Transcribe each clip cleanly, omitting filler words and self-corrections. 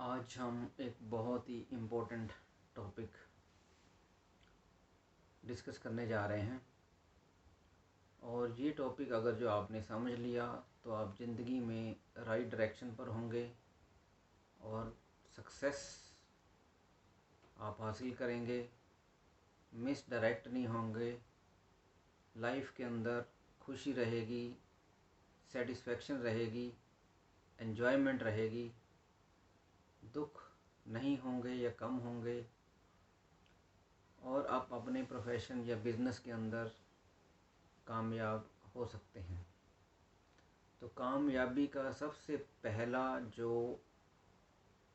आज हम एक बहुत ही इम्पोर्टेंट टॉपिक डिस्कस करने जा रहे हैं। और ये टॉपिक अगर जो आपने समझ लिया तो आप ज़िंदगी में राइट डायरेक्शन पर होंगे और सक्सेस आप हासिल करेंगे, मिस डायरेक्ट नहीं होंगे। लाइफ के अंदर खुशी रहेगी, सेटिस्फेक्शन रहेगी, एन्जॉयमेंट रहेगी, दुख नहीं होंगे या कम होंगे। और आप अपने प्रोफेशन या बिज़नेस के अंदर कामयाब हो सकते हैं। तो कामयाबी का सबसे पहला जो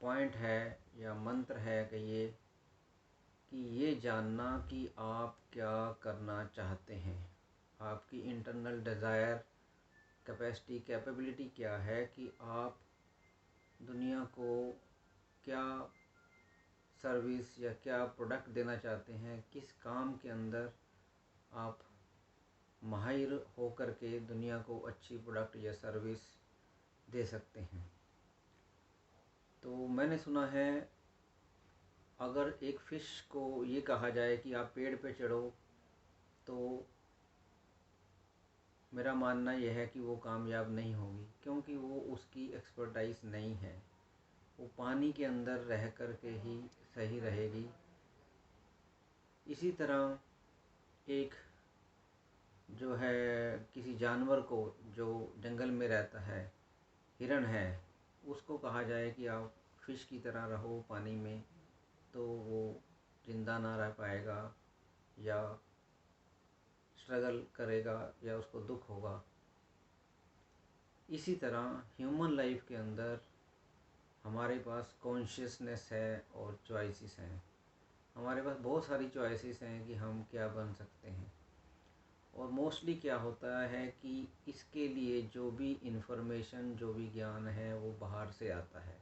पॉइंट है या मंत्र है कि ये जानना कि आप क्या करना चाहते हैं। आपकी इंटरनल डिज़ायर, कैपेसिटी, कैपेबिलिटी क्या है कि आप दुनिया को क्या सर्विस या क्या प्रोडक्ट देना चाहते हैं, किस काम के अंदर आप माहिर होकर के दुनिया को अच्छी प्रोडक्ट या सर्विस दे सकते हैं। तो मैंने सुना है अगर एक फ़िश को ये कहा जाए कि आप पेड़ पे चढ़ो, तो मेरा मानना यह है कि वो कामयाब नहीं होगी, क्योंकि वो उसकी एक्सपर्टाइज नहीं है। वो पानी के अंदर रह कर के ही सही रहेगी। इसी तरह एक जो है किसी जानवर को जो जंगल में रहता है, हिरण है, उसको कहा जाए कि आप फ़िश की तरह रहो पानी में, तो वो ज़िंदा ना रह पाएगा या स्ट्रगल करेगा या उसको दुख होगा। इसी तरह ह्यूमन लाइफ के अंदर हमारे पास कॉन्शियसनेस है और चॉइसेस हैं। हमारे पास बहुत सारी चॉइसेस हैं कि हम क्या बन सकते हैं। और मोस्टली क्या होता है कि इसके लिए जो भी इन्फॉर्मेशन, जो भी ज्ञान है वो बाहर से आता है।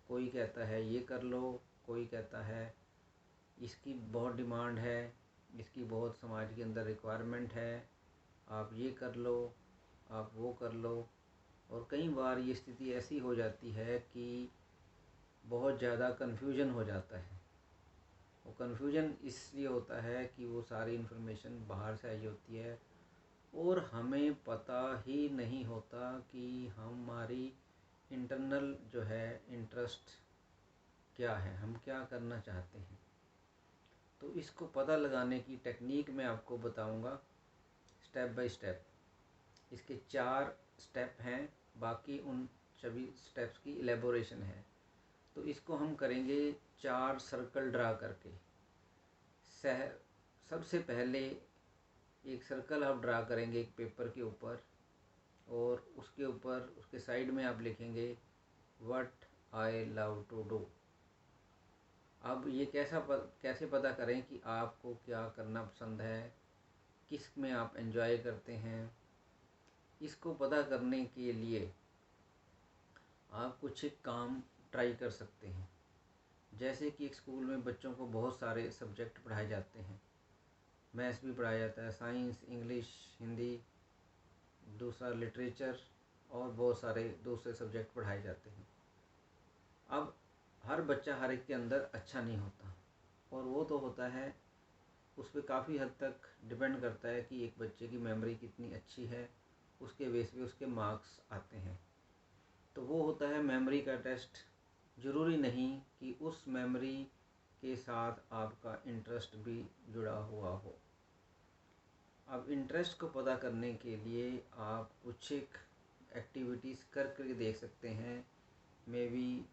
कोई कहता है ये कर लो, कोई कहता है इसकी बहुत डिमांड है, इसकी बहुत समाज के अंदर रिक्वायरमेंट है, आप ये कर लो, आप वो कर लो। और कई बार ये स्थिति ऐसी हो जाती है कि बहुत ज़्यादा कन्फ्यूजन हो जाता है। वो कन्फ्यूजन इसलिए होता है कि वो सारी इन्फॉर्मेशन बाहर से आई होती है और हमें पता ही नहीं होता कि हमारी इंटरनल जो है इंटरेस्ट क्या है, हम क्या करना चाहते हैं। तो इसको पता लगाने की टेक्निक मैं आपको बताऊंगा स्टेप बाय स्टेप। इसके 4 स्टेप हैं, बाकी उन सभी स्टेप्स की एलेबोरेशन है। तो इसको हम करेंगे 4 सर्कल ड्रा करके। सबसे पहले एक सर्कल आप ड्रा करेंगे एक पेपर के ऊपर, और उसके ऊपर उसके साइड में आप लिखेंगे what I love to do. अब ये कैसे पता करें कि आपको क्या करना पसंद है, किस में आप एंजॉय करते हैं। इसको पता करने के लिए आप कुछ एक काम ट्राई कर सकते हैं। जैसे कि एक स्कूल में बच्चों को बहुत सारे सब्जेक्ट पढ़ाए जाते हैं। मैथ्स भी पढ़ाया जाता है, साइंस, इंग्लिश, हिंदी, दूसरा लिटरेचर, और बहुत सारे दूसरे सब्जेक्ट पढ़ाए जाते हैं। अब हर बच्चा हर एक के अंदर अच्छा नहीं होता, और वो तो होता है, उस पर काफ़ी हद तक डिपेंड करता है कि एक बच्चे की मेमोरी कितनी अच्छी है, उसके बेस पे उसके मार्क्स आते हैं। तो वो होता है मेमोरी का टेस्ट। ज़रूरी नहीं कि उस मेमोरी के साथ आपका इंटरेस्ट भी जुड़ा हुआ हो। अब इंटरेस्ट को पता करने के लिए आप कुछ एक एक्टिविटीज़ करके देख सकते हैं। मे बी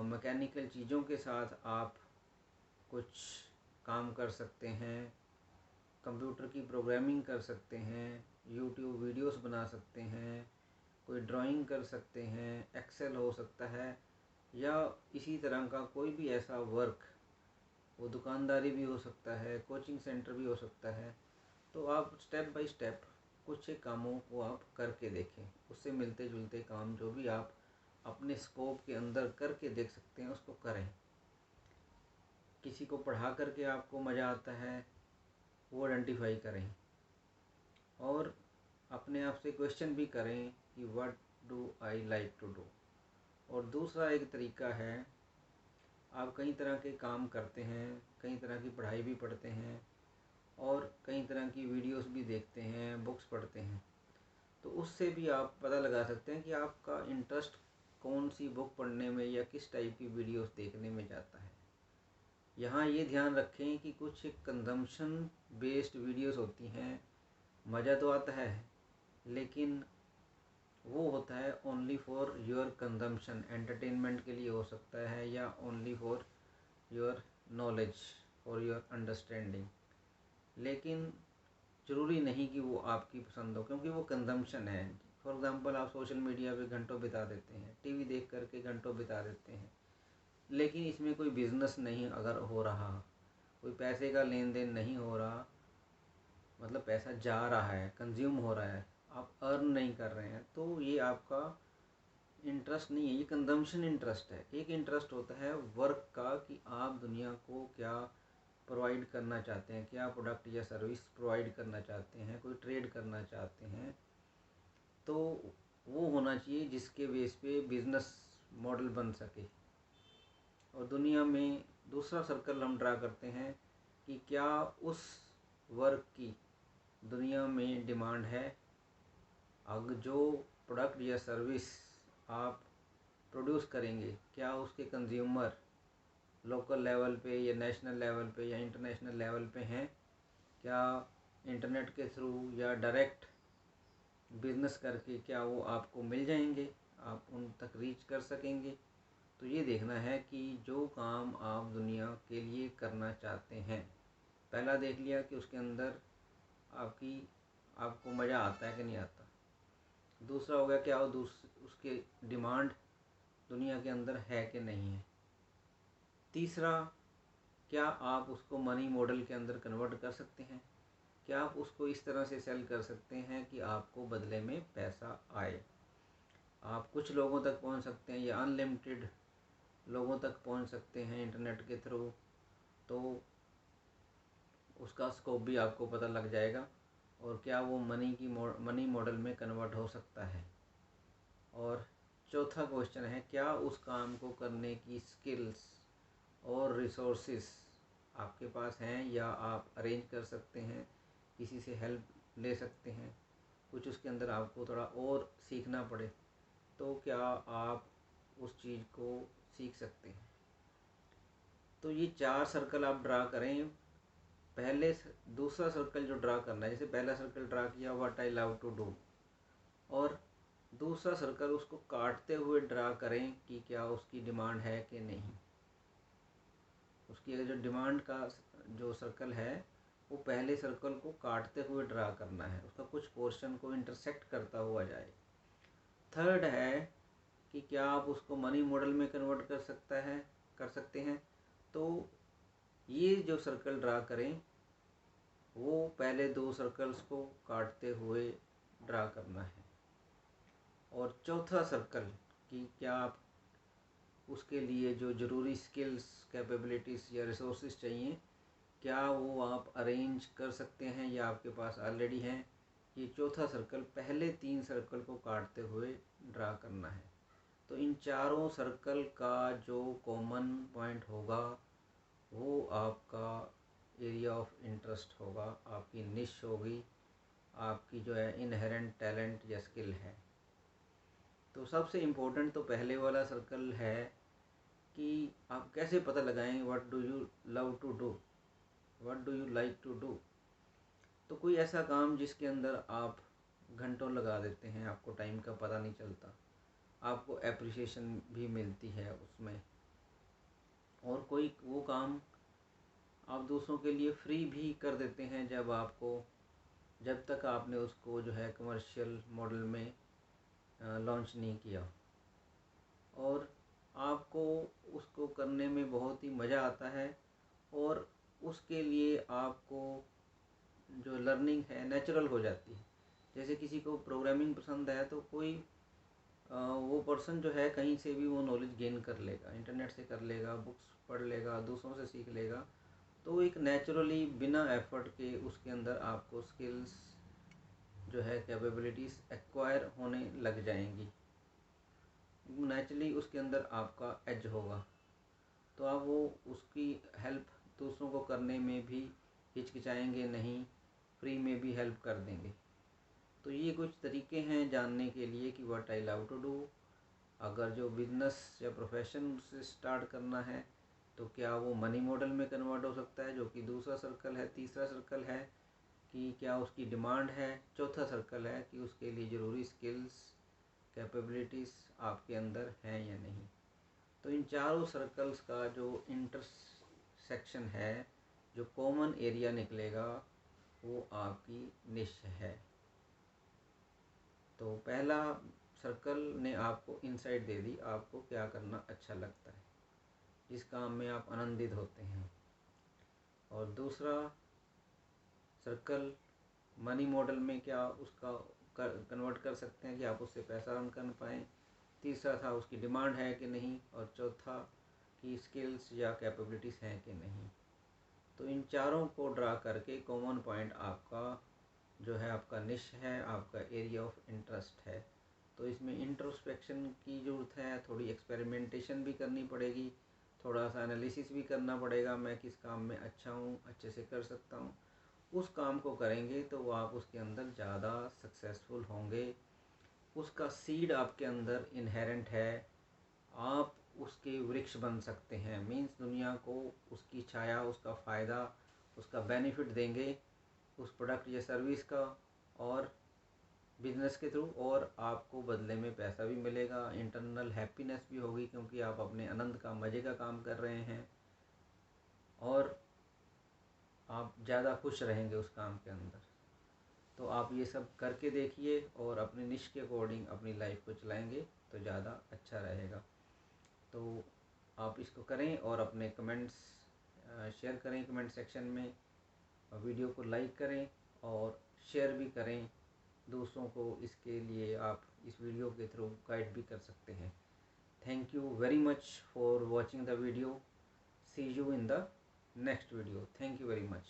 मैकेनिकल चीज़ों के साथ आप कुछ काम कर सकते हैं, कंप्यूटर की प्रोग्रामिंग कर सकते हैं, यूट्यूब वीडियोस बना सकते हैं, कोई ड्राइंग कर सकते हैं, एक्सेल हो सकता है, या इसी तरह का कोई भी ऐसा वर्क। वो दुकानदारी भी हो सकता है, कोचिंग सेंटर भी हो सकता है। तो आप स्टेप बाय स्टेप कुछ एक कामों को आप करके देखें। उससे मिलते जुलते काम जो भी आप अपने स्कोप के अंदर करके देख सकते हैं, उसको करें। किसी को पढ़ा करके आपको मज़ा आता है, वो आइडेंटिफाई करें, और अपने आप से क्वेश्चन भी करें कि what do I like to do. और दूसरा एक तरीका है, आप कई तरह के काम करते हैं, कई तरह की पढ़ाई भी पढ़ते हैं और कई तरह की वीडियोस भी देखते हैं, बुक्स पढ़ते हैं, तो उससे भी आप पता लगा सकते हैं कि आपका इंटरेस्ट कौन सी बुक पढ़ने में या किस टाइप की वीडियोस देखने में जाता है। यहाँ ये ध्यान रखें कि कुछ कंजम्पशन बेस्ड वीडियोस होती हैं, मज़ा तो आता है लेकिन वो होता है only for your consumption, entertainment के लिए हो सकता है या only for your knowledge, for your understanding, लेकिन ज़रूरी नहीं कि वो आपकी पसंद हो, क्योंकि वो कंजम्पशन है। फॉर एग्ज़ाम्पल, आप सोशल मीडिया पे घंटों बिता देते हैं, टीवी देख करके घंटों बिता देते हैं, लेकिन इसमें कोई बिज़नेस नहीं अगर हो रहा, कोई पैसे का लेन देन नहीं हो रहा, मतलब पैसा जा रहा है, कंज्यूम हो रहा है, आप अर्न नहीं कर रहे हैं, तो ये आपका इंटरेस्ट नहीं है, ये कंजम्पशन इंटरेस्ट है। एक इंटरेस्ट होता है वर्क का कि आप दुनिया को क्या प्रोवाइड करना चाहते हैं, क्या प्रोडक्ट या सर्विस प्रोवाइड करना चाहते हैं, कोई ट्रेड करना चाहते हैं, तो वो होना चाहिए जिसके बेस पे बिज़नेस मॉडल बन सके। और दुनिया में दूसरा सर्कल हम ड्रा करते हैं कि क्या उस वर्क की दुनिया में डिमांड है, अगर जो प्रोडक्ट या सर्विस आप प्रोड्यूस करेंगे क्या उसके कंज्यूमर लोकल लेवल पे या नेशनल लेवल पे या इंटरनेशनल लेवल पे हैं, क्या इंटरनेट के थ्रू या डायरेक्ट बिज़नेस करके क्या वो आपको मिल जाएंगे, आप उन तक रीच कर सकेंगे। तो ये देखना है कि जो काम आप दुनिया के लिए करना चाहते हैं, पहला देख लिया कि उसके अंदर आपको मज़ा आता है कि नहीं आता। दूसरा हो गया क्या वो उसके डिमांड दुनिया के अंदर है कि नहीं है। तीसरा, क्या आप उसको मनी मॉडल के अंदर कन्वर्ट कर सकते हैं, क्या आप उसको इस तरह से सेल कर सकते हैं कि आपको बदले में पैसा आए। आप कुछ लोगों तक पहुंच सकते हैं या अनलिमिटेड लोगों तक पहुंच सकते हैं इंटरनेट के थ्रू, तो उसका स्कोप भी आपको पता लग जाएगा और क्या वो मनी मॉडल में कन्वर्ट हो सकता है। और चौथा क्वेश्चन है, क्या उस काम को करने की स्किल्स और रिसोर्सेस आपके पास हैं या आप अरेंज कर सकते हैं, किसी से हेल्प ले सकते हैं, कुछ उसके अंदर आपको थोड़ा और सीखना पड़े तो क्या आप उस चीज़ को सीख सकते हैं। तो ये 4 सर्कल आप ड्रा करें। दूसरा सर्कल जो ड्रा करना है, जैसे पहला सर्कल ड्रा किया what I love to do, और दूसरा सर्कल उसको काटते हुए ड्रा करें कि क्या उसकी डिमांड है कि नहीं। उसकी जो डिमांड का जो सर्कल है वो पहले सर्कल को काटते हुए ड्रा करना है, उसका कुछ पोर्शन को इंटरसेक्ट करता हुआ जाए। थर्ड है कि क्या आप उसको मनी मॉडल में कन्वर्ट कर सकते हैं। तो ये जो सर्कल ड्रा करें वो पहले 2 सर्कल्स को काटते हुए ड्रा करना है। और चौथा सर्कल कि क्या आप उसके लिए जो ज़रूरी स्किल्स, कैपेबिलिटीज़ या रिसोर्सेज चाहिए क्या वो आप अरेंज कर सकते हैं या आपके पास ऑलरेडी हैं। ये चौथा सर्कल पहले 3 सर्कल को काटते हुए ड्रा करना है। तो इन चारों सर्कल का जो कॉमन पॉइंट होगा वो आपका एरिया ऑफ इंटरेस्ट होगा, आपकी निश होगी, आपकी जो है इनहेरेंट टैलेंट या स्किल है। तो सबसे इम्पोर्टेंट तो पहले वाला सर्कल है कि आप कैसे पता लगाएं what do you love to do, what do you like to do. तो कोई ऐसा काम जिसके अंदर आप घंटों लगा देते हैं, आपको टाइम का पता नहीं चलता, आपको एप्रिसिएशन भी मिलती है उसमें, और कोई वो काम आप दूसरों के लिए फ्री भी कर देते हैं जब तक आपने उसको जो है कमर्शियल मॉडल में लॉन्च नहीं किया, और आपको उसको करने में बहुत ही मज़ा आता है और उसके लिए आपको जो लर्निंग है नेचुरल हो जाती है। जैसे किसी को प्रोग्रामिंग पसंद है तो कोई वो पर्सन जो है कहीं से भी वो नॉलेज गेन कर लेगा, इंटरनेट से कर लेगा, बुक्स पढ़ लेगा, दूसरों से सीख लेगा। तो एक नेचुरली बिना एफर्ट के उसके अंदर आपको स्किल्स जो है कैपेबिलिटीज़ एक्वायर होने लग जाएंगी। नेचुरली उसके अंदर आपका एज होगा, तो आप वो उसकी हेल्प दूसरों को करने में भी हिचकिचाएंगे नहीं, फ्री में भी हेल्प कर देंगे। तो ये कुछ तरीके हैं जानने के लिए कि what I love to do. अगर जो बिजनेस या प्रोफेशन से स्टार्ट करना है तो क्या वो मनी मॉडल में कन्वर्ट हो सकता है, जो कि दूसरा सर्कल है। तीसरा सर्कल है कि क्या उसकी डिमांड है। चौथा सर्कल है कि उसके लिए ज़रूरी स्किल्स कैपेबिलिटीज़ आपके अंदर हैं या नहीं। तो इन चारों सर्कल्स का जो इंटरसेक्शन है, जो कॉमन एरिया निकलेगा, वो आपकी निश है। तो पहला सर्कल ने आपको इनसाइट दे दी, आपको क्या करना अच्छा लगता है, जिस काम में आप आनंदित होते हैं। और दूसरा सर्कल मनी मॉडल में क्या उसका कन्वर्ट कर सकते हैं कि आप उससे पैसा अर्न कर पाएँ। तीसरा था उसकी डिमांड है कि नहीं, और चौथा कि स्किल्स या कैपेबिलिटीज़ हैं कि नहीं। तो इन चारों को ड्रा करके कॉमन पॉइंट आपका जो है, आपका निश है, आपका एरिया ऑफ इंटरेस्ट है। तो इसमें इंट्रोस्पेक्शन की ज़रूरत है, थोड़ी एक्सपेरिमेंटेशन भी करनी पड़ेगी, थोड़ा सा एनालिसिस भी करना पड़ेगा, मैं किस काम में अच्छा हूँ, अच्छे से कर सकता हूँ। उस काम को करेंगे तो वो आप उसके अंदर ज़्यादा सक्सेसफुल होंगे। उसका सीड आपके अंदर इनहेरेंट है, आप उसके वृक्ष बन सकते हैं। मीन्स दुनिया को उसकी छाया, उसका फ़ायदा, उसका बेनिफिट देंगे उस प्रोडक्ट या सर्विस का और बिजनेस के थ्रू, और आपको बदले में पैसा भी मिलेगा, इंटरनल हैप्पीनेस भी होगी क्योंकि आप अपने आनंद का, मज़े का काम कर रहे हैं, और आप ज़्यादा खुश रहेंगे उस काम के अंदर। तो आप ये सब करके देखिए और अपने निश के अकॉर्डिंग अपनी लाइफ को चलाएंगे तो ज़्यादा अच्छा रहेगा। तो आप इसको करें और अपने कमेंट्स शेयर करें कमेंट सेक्शन में, वीडियो को लाइक करें और शेयर भी करें दूसरों को। इसके लिए आप इस वीडियो के थ्रू गाइड भी कर सकते हैं। Thank you very much for watching the video. See you in the next video. Thank you very much.